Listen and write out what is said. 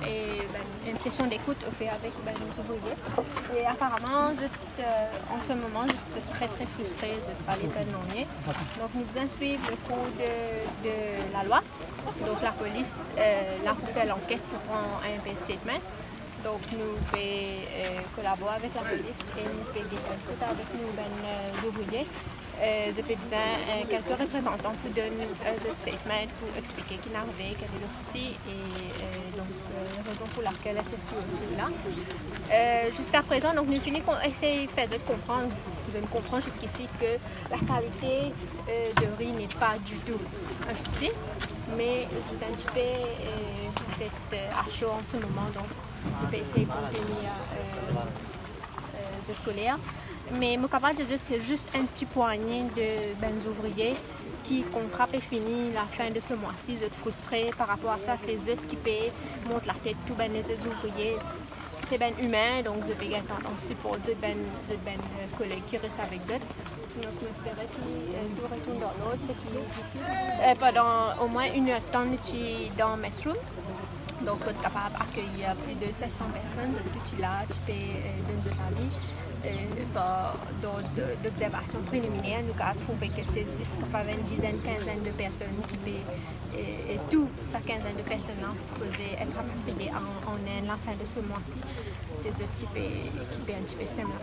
Et une session d'écoute fait avec nos ouvriers. Et apparemment, en ce moment, je suis très frustrée par l'état de l'année. Donc, nous devons suivre le cours de la loi. Donc, la police, là, pour faire l'enquête, pour prendre un statement. Donc, nous pouvons collaborer avec la police et nous pouvons discuter avec nos ouvriers. Je peux besoin quelques représentants pour donner un statement pour expliquer qui est arrivé, quel est le souci et donc la raison pour laquelle la session est là. Jusqu'à présent, donc, nous finissons par essayer de faire comprendre, je comprends jusqu'ici que la qualité de riz n'est pas du tout un souci, mais c'est un petit peu peut-être à chaud en ce moment, donc on peut essayer de contenir cette colère. Mais mon capable de dire c'est juste un petit poignet de ouvriers qui contrat est fini la fin de ce mois-ci. Ils sont frustrés par rapport à ça. C'est eux qui payent, montent la tête tous les ouvriers. C'est ben humain, donc je peux en support de collègues qui restent avec eux. Donc j'espère qu'ils retournent dans l'autre. C'est qu'ils pendant au moins une heure de temps dans Messroom. Donc, on est capable d'accueillir plus de 700 personnes, tout là, tu peux donner la vie. Dans d'observation préliminaire, nous avons trouvé que c'est jusqu'à une dizaine, quinzaine de personnes qui peuvent, et toute cette quinzaine de personnes-là supposées être rapatriées en Inde la fin de ce mois-ci. C'est eux qui peuvent un petit peu s'aimer.